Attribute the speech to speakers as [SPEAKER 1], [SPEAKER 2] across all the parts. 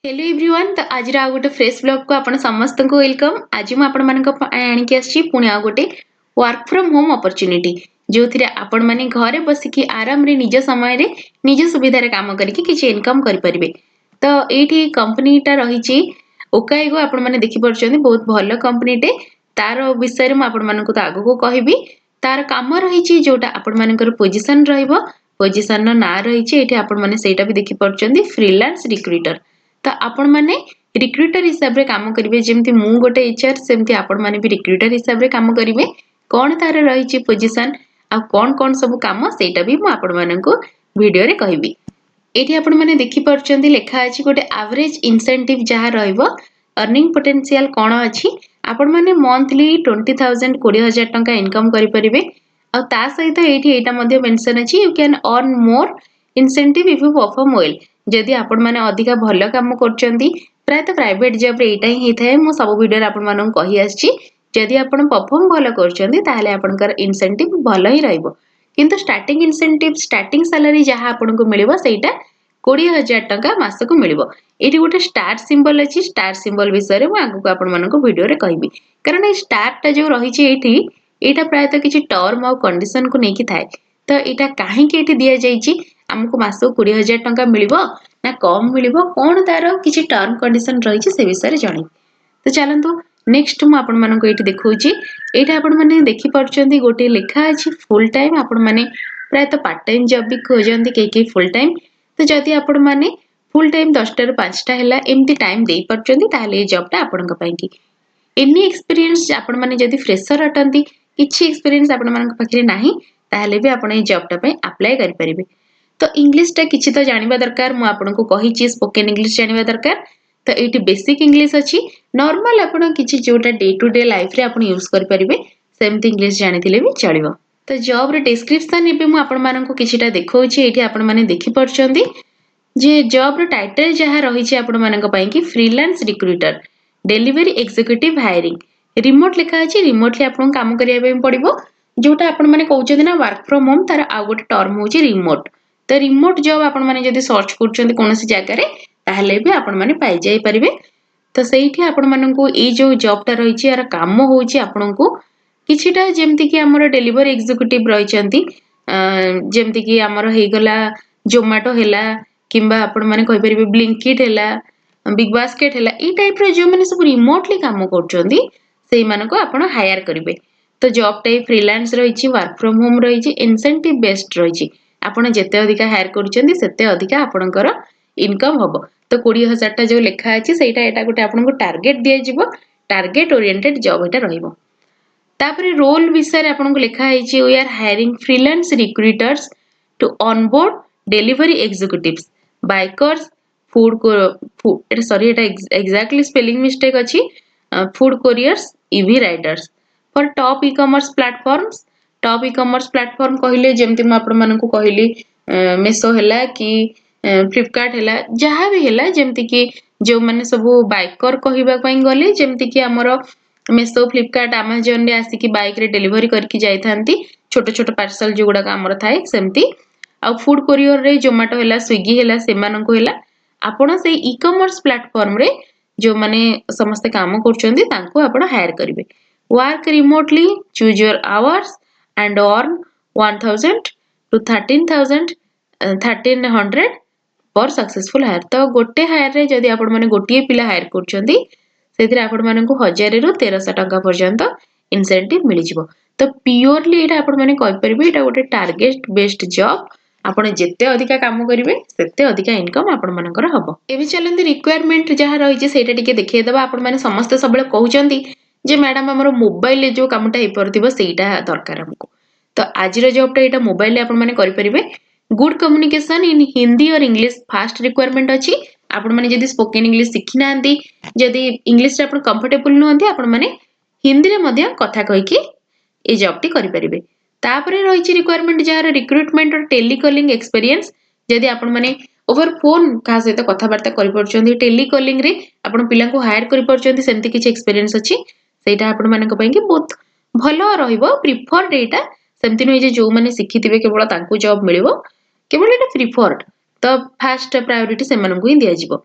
[SPEAKER 1] Hello everyone तो आज आ गोटे फ्रेश ब्लॉग को आपण समस्त को वेलकम। आज मु आपण मानक आनिक आछि पुणी आ गोटे वर्क फ्रॉम होम अपॉर्चुनिटी जो थिरे आपण माने घरे बसिकी आराम रे निज समय रे निज सुविधा रे काम करिकी किछि इनकम करि परिबे। तो एठी कंपनीटा रहिछि ओकाइगो आपण माने देखि परछन्ती बहुत भलो कंपनीटे। तार विषय रे मु आपण मानक तो आगो को कहबी। तार काम रहिछि जोटा आपण मानकर पोजीशन रहइबो। पोजीशन न ना रहिछि एठी आपण माने सेटा भी देखि परछन्ती फ्रीलांस रिक्रूटर। तो आपण माने रिक्रूटर हिसाब रे काम करिवे जेमति मु गोटे एचआर सेमति आपण माने भी रिक्रूटर हिसाब रे काम करिवे। कोन तार रहिछि पोजीशन आ कोन कोन सब काम सेटा भी मु आपण माननको वीडियो रे कहबी। एठी आपण माने देखि परछन्ती लेखा अछि गोटे एवरेज इंसेंटिव जहा रहइबो अर्निंग पोटेंशियल कोन अछि आपण माने मंथली 20000 20000 टंका इनकम करि परिबे। आ ता सहित एठी एटा मध्ये मेंशन अछि you can earn more incentive if you perform well. जदि आपण माने अधिका भलो काम करचंती प्राय तो प्राइवेट जॉब रे एटा ही हेथाय मु सब वीडियो रे आपण मानन कहि आछि। जदि आपण परफॉर्म भलो करचंती ताहाले आपनकर इंसेंटिव भलो ही रहइबो। किंतु स्टार्टिंग इंसेंटिव स्टार्टिंग सैलरी जहा आपनको मिलिबो सेटा 20000 टंका मासको मिलिबो। एठी गोटे स्टार सिंबल अछि। स्टार सिंबल विषय रे मु आगु को आपण मानको वीडियो रे कहबी। कारण ए स्टार टा जो रहिछि एठी एटा प्राय तो किछि टर्म आ कंडीशन को नेकी थाए। तो एटा काहे के एठी दिया जाईछि हमको मासको 20000 टंका मिलिबो ना कम मिलिबो कोन तारो किछि टर्म कंडीशन रहिछि से विषय रे जानि। तो चलंतु नेक्स्ट मु आपण मानको एठी देखौछि। एटा आपण माने देखि परछन्ती गोटे लेखा अछि फुल टाइम आपण माने प्राय तो पार्ट टाइम जॉब भी खोजंती के फुल टाइम। तो जदि आपण माने फुल टाइम 10 टा ରୁ 5 टा हैला एम्ति टाइम देई परछन्ती ताहाले ए जॉब टा आपणक पई की एनी एक्सपीरियंस आपण माने जदि फ्रेशर अटंती किछि एक्सपीरियंस आपण मानक पाखरे नाही ताहाले भी आपण ए जॉब टा पई अप्लाई करि परिबे। तो इंग्लिश टा किछि तो जानिबा दरकार मु आपनको कहिछि स्पोकन इंग्लिश जानिबा दरकार। तो एटी बेसिक इंग्लिश अछि नॉर्मल आपण किछि जोटा डे टू डे लाइफ रे आपण यूज करि परिबे सेमति इंग्लिश जानिथिले भी चलिबो। तो जॉब रे डिस्क्रिप्शन एबे मु आपण माननको किछिटा देखौछि एठी आपण माने देखि परछन्ती जे जॉब रो टाइटल जहा रहिछि आपण मानक पई की freelance recruiter delivery executive hiring remote लिखा अछि। रिमोटली आपण काम करिया पे पड़िबो जोटा आपण माने कहउछथि ना वर्क फ्रॉम होम तार आ गोटे टर्म होछि रिमोट। तो रिमोट जॉब आपण माने जदि सर्च करछन्ती कोनोसी जगह रे ताहले भी आपण माने पाई जाई परिबे। तो सेठी आपण माननको ए जो जॉब टा रहिछि यार काम होछि आपनको किछिटा जेमति कि हमर डिलीवरी एग्जीक्यूटिव रहिचंती जेमति कि हमर हे गला जोमाटो हैला किंबा आपण माने कहि परिबे ब्लिंकिट हैला बिग बास्केट हैला ई टाइप रो जो माने सब रिमोटली काम करचंती सेई मानको आपण हायर करिवे। तो जॉब टाइप फ्रीलांस रहिछि वर्क फ्रॉम होम रहिछि इंसेंटिव बेस्ड रहिछि। आपण जेते अधिका हायर करचंती सेते अधिका आपणकर इनकम हबो। तो 20000 टा जो लेखा अछि सेटा एटा गोटे आपनको टारगेट दिया जिवो टारगेट ओरिएंटेड जॉब एटा रहिबो। तापरे रोल विषय रे आपनको लेखा आइछि we are hiring freelance recruiters to onboard delivery executives bikers food sorry एटा एग्जैक्टली स्पेलिंग मिस्टेक अछि food couriers EV riders for top e commerce platforms. Top e commerce platform कहिले जेमति म आपण मानकु कहली मेसो हैला कि फ्लिपकार्ट हैला जहां भी हैला जेमति कि जो माने सब बाइकर कहिबा पई गले जेमति कि हमर मेसो फ्लिपकार्ट अमेज़न रे आसी कि बाइक रे डिलीवरी करके जाई थांती छोट छोट पार्सल जो गुडा हमर थाए सेमति आ फूड कोरियर रे जोमाटो हैला स्विगी हैला सेमाननको हैला आपण से ई कॉमर्स प्लेटफॉर्म रे जो माने समस्त काम करचंदी तांको आपण हायर करिवे। Work remotely choose your hours and earn 1000 to 1300 पर सक्सेसफुल हायर। तो गोटे हायर रे जदि आपण माने गोटिए पिला हायर करचंदी सेथिरे आपण माननकु 1000 ରୁ 1300 टंका पर्यंत इंसेंटिव मिलि जिवो। तो प्योरली एटा आपण माने कहि परिबे एटा गोटे टारगेट बेस्ड जॉब आपण जेते अधिका काम करिवे सेते अधिका इनकम आपण मानकर हबो। एबे चलंती रिक्वायरमेंट जहा रहि जे सेटा टिके देखिए दबा आपण माने समस्त सबले कहउचंती जे मैडम हमरो मोबाइल ले जो कामटा हे परथिबो सेटा दरकार हमको। तो आज रो जॉब टा एटा मोबाइल ले आपण माने करि परिबे। गुड कम्युनिकेशन इन हिंदी और इंग्लिश फास्ट रिक्वायरमेंट अछि। आपण माने जदि स्पोकन इंग्लिश सिखि नांती जदि इंग्लिश रे आपण कंफर्टेबल नहंती आपण माने हिंदी रे मध्य कथा कहि कि ए जॉब टी करि परिबे। तापरे रहिछि रिक्वायरमेंट जहार रिक्रूटमेंट और टेलीकॉलिंग एक्सपीरियंस जदि आपण माने ओवर फोन का सहित कथा वार्ता करि परछंती टेलीकॉलिंग रे आपण पिला को हायर करि परछंती सेमति किछ एक्सपीरियंस अछि सेटा आपण मानक पई कि बहुत भलो रहिबो प्रिफर्ड एटा सेमति नै जे जो माने सिखिथिबे केवल तांको जॉब मिलिबो केवल एटा प्रिफर्ड। तो फास्ट प्रायोरिटी से मानक ही दिया जिवो।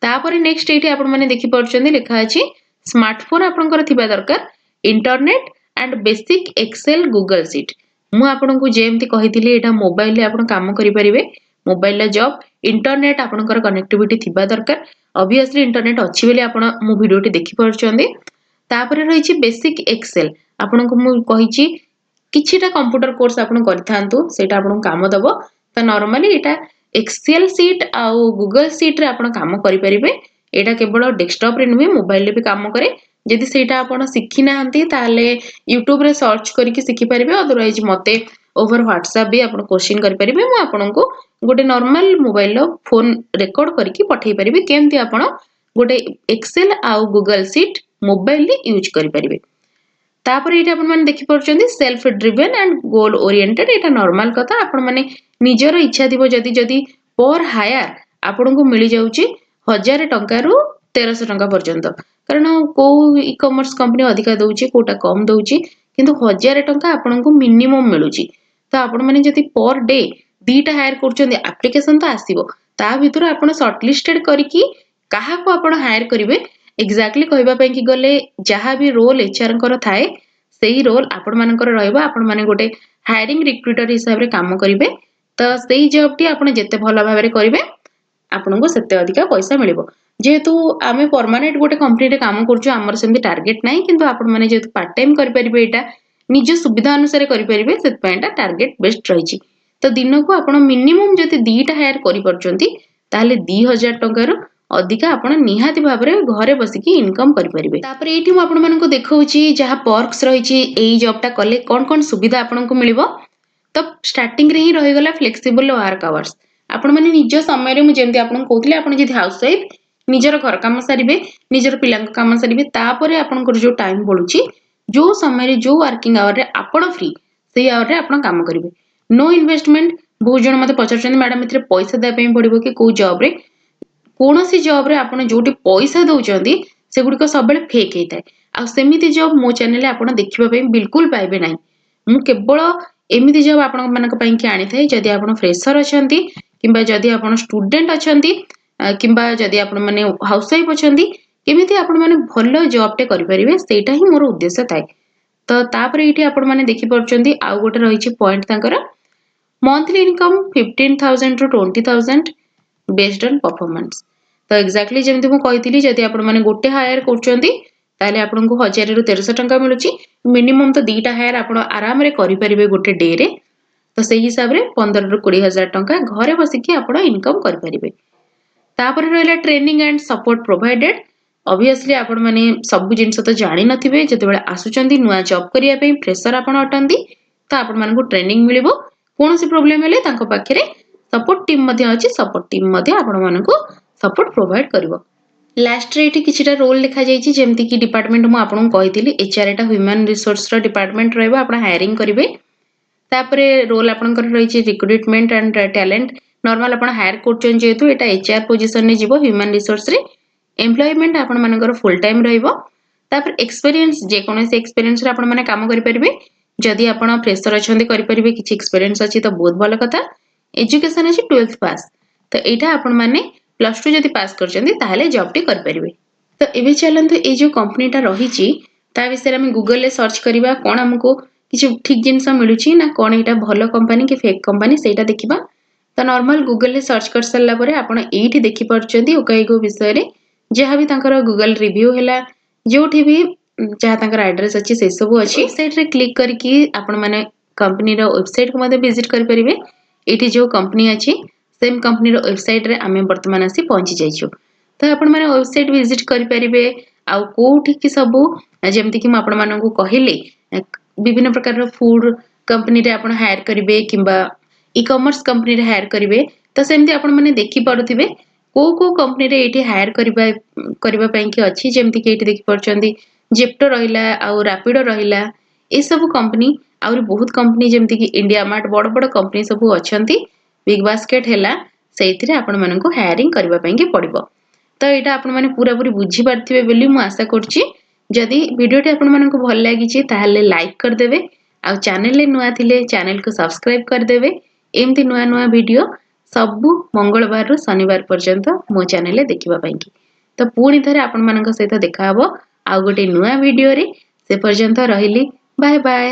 [SPEAKER 1] तापर नेक्स्ट ये आपण मैंने देखिपुं लिखा अच्छी स्मार्टफोन आपंकर थिबा दरकार internet and basic Excel Google sheet मुझे जेमती कही एटा मोबाइल आप काम करेंगे मोबाइल जॉब इंटरनेट आपंकर कनेक्टिविटी थिबा दरकार ऑब्वियसली इंटरनेट अच्छी बोली आपण मो वीडियोटी देखिपुं तापर रही बेसिक एक्सेल आपन को मु कही किछिटा कंप्यूटर कोर्स आपण करथांतु सेटा आपण काम दबो तो नॉर्मली एटा एक्सेल सीट आउ गूगल सीट रे आपण काम करि परिबे एटा केवल डेस्कटॉप रे नुहे मोबाइल रे भी काम करे जदि सेटा आपण सिखि नाहंती ताले यूट्यूब रे सर्च करके सिखि परिबे अदरवाइज मते ओवर व्हाट्सएप भी आपण क्वेश्चन करि परिबे मु आपण को गोटे नॉर्मल मोबाइल रो फोन रिकॉर्ड करके पठै परिबे केमती आपण गोटे एक्सेल आउ गूगल सीट मोबाइल रे यूज करि परिबे तापर ये आपण माने देखि परछंदी self driven and goal oriented एटा नॉर्मल कथा आपण माने निजर इच्छा दिबो जदी जदी पर हायर आपण को मिली जाउची 1000 टंका रु 1300 टंका पर्यंत कारण को ई कॉमर्स कंपनी अधिका दउची कोटा कम दउची किंतु 1000 टंका आपण को मिनिमम मिलुची तो आपण माने जदी पर डे दीटा हायर करछंदी एप्लीकेशन तो आसीबो ता भितर आपण शॉर्टलिस्टेड करिकी काहा को आपण हायर करिवे एक्जाक्टली कहबा पई कि गले जहाँ भी रोल एचआर कर थाए सेही रोल आपण मानकर रहइबा आपण माने गोटे हायरिंग रिक्रूटर हिसाब रे काम करिवे तो सेही जॉब टी आपण जते भलो भाबे रे करिवे आपण को सेते अधिका पैसा मिलिबो जेहेतु आमे परमानेंट गोटे कंपनी रे काम करछु हमर सेमि टारगेट नाही किंतु आपण माने जेतु पार्ट टाइम करि परिबे एटा निज सुविधा अनुसार करि परिबे सेत पयटा टारगेट बेस्ट रहिछि तो दिन को आपण मिनिमम जति दीटा हायर करि परचंती ताले 2000 टंका रो अधिका आपण निहाती भाबरे घरे बसिकी इनकम करि परिबे तापर एठी मु आपण मानको देखौची जहा पर्क्स रहिछि एई जॉबटा कले कोन कोन सुविधा आपण को मिलिबो तो स्टार्टिंग रे ही रहि गला फ्लेक्सिबल वर्क आवर्स आपण माने निज समय रे मु जेमति आपण कहउतले आपण जदि हाउस वाइफ निजर घर काम सारिबे निजर पिलांक काम सारिबे तापरे आपण को जो टाइम बळुची जो समय रे जो वर्किंग आवर रे आपण फ्री सेही आवर रे आपण काम करिवे नो इन्वेस्टमेंट बहुत जन मते पचारछन मैडम एथरे पैसा दे पई पड़िबो कि को जॉब रे कौन सी जॉब रे आपण जोटी पैसा दउचंदी से गुडी को सब बेले फेक हेताय आ सेमिति जॉब मो चैनल रे आपण देखिबा पई बिल्कुल पाइबे नाही मु केवल एमिति जॉब आपण मानक पई कि आनी थाए जदि आपण फ्रेशर अछंती किबा जदि आपण स्टूडेंट अछंती किबा जदि आपण माने हाउस वाइफ अछंती केमिति आपण माने भलो जॉब टे करि परिबे सेटा ही मोर उद्देश्य थाए तो तापर एठी आपण माने देखि परचंदी आ गोटे रहिछि पॉइंट तांकर monthly income 15000 to 20000 based on performance तो एक्जाक्टली जेमति मु कहितली जदि आपण माने गोटे हायर करचंती ताले आपण को 1000 रु 1300 टंका मिलुची मिनिमम तो दीटा हायर आपण आराम रे करि परिबे गोटे डे रे तो सेही हिसाब रे 15 रु 20000 टंका घरे बसिकी आपण इनकम करि परिबे तापर रहला training and support provided obviously आपण माने सब जिंस तो जानि नथिबे जते बेला आसुचंदी नुवा जॉब करिया पे फ्रेशर आपण अटंदी तो आपण मानकु ट्रेनिंग मिलिबो कोनोसी प्रॉब्लम हेले तांको पाखरे सपोर्ट टीम मध्ये अछि सपोर्ट टीम मध्ये आपण मानकु सपोर्ट प्रोवाइड करिवो लास्ट रे एठी किछिटा रोल लिखा जाईछि जेमति कि डिपार्टमेंट मु आपन कहितली एचआर एटा ह्यूमन रिसोर्स रो डिपार्टमेंट रहबो आपण हायरिंग करिवे तापरे रोल आपनकर रहिछि रिक्रूटमेंट एंड टैलेंट नॉर्मल आपण हायर करचन जेतु एटा एचआर पोजीशन ने जीवो ह्यूमन रिसोर्स रे एम्प्लॉयमेंट आपण मानकर फुल टाइम रहइबो तापर एक्सपीरियंस जे कोनोसी एक्सपीरियंस रे आपण माने काम करि परिबे जदि आपण फ्रेशर अछंती करि परिबे किछि एक्सपीरियंस अछि तो बहुत भलो कथा एजुकेशन अछि 12th पास तो एटा आपण माने +2 जदि पास करचंदी ताहले जॉब टी कर परिबे तो एबे चलंतु ए जो कंपनी टा रहिछि ता विषय रे हम गूगल ले सर्च करिबा कोन हमको किछि ठीक जिंस मिलुछि ना कोन एटा भलो कंपनी कि फेक कंपनी सेटा देखिबा तो नॉर्मल गूगल ले सर्च कर सल्ला परे आपण एठी देखि परचंदी ओकाइगो विषय रे जहाँ भी तांकर गूगल रिव्यू हैला जोठी भी जहाँ तांकर एड्रेस अछि से सब अछि वेबसाइट रे क्लिक करके आपण माने कंपनी रो वेबसाइट को मध्ये विजिट करि परिबे एठी जो कंपनी अछि सेम कंपनी रो वेबसाइट रे आमे वर्तमान आसी पहुंची जाइछु तो आपण माने वेबसाइट विजिट करि परिबे आ कोठी की सब जेमति कि म आपण मानकु कहिले विभिन्न प्रकार रो फूड कंपनी रे आपण हायर करिवे किबा ई कॉमर्स कंपनी रे हायर करिवे तो सेमति आपण माने देखि पड़ुथिबे को कंपनी रे एठी हायर करिबा पई कि अछि जेमति कि एठी देखि परचंदी जेप्टो रहिला आ रैपिडो रहिला ए सब कंपनी आउर बहुत कंपनी जेमति कि इंडिया मार्ट बड़ बड़ कंपनी सब अछंती बिग बास्केट हैला सेइथिरे आपण मानकु हायरिंग करिबा पई कि पड़िबो तो एटा आपण माने पूरा पूरी बुझी पारथिबे बोली मु आशा करछि जदि वीडियोटी आपण मानकु भल लागिछि ताहाले लाइक कर देबे आ चैनल ले नुआ थिले चैनल को सब्सक्राइब कर देबे एमती नुआ नुआ वीडियो ସବୁ ମଙ୍ଗଳବାରରୁ ଶନିବାର ପର୍ଯ୍ୟନ୍ତ ମୋ ଚ୍ୟାନେଲରେ ଦେଖିବା ପାଇଁକି। ତ ପୁଣି ଥରେ ଆପଣମାନଙ୍କ ସହିତ ଦେଖା ହବ ଆଉ ଗୋଟେ ନୂଆ ଭିଡ଼ିଓରେ। ସେ ପର୍ଯ୍ୟନ୍ତ ରହିଲି, ବାଏ ବାଏ।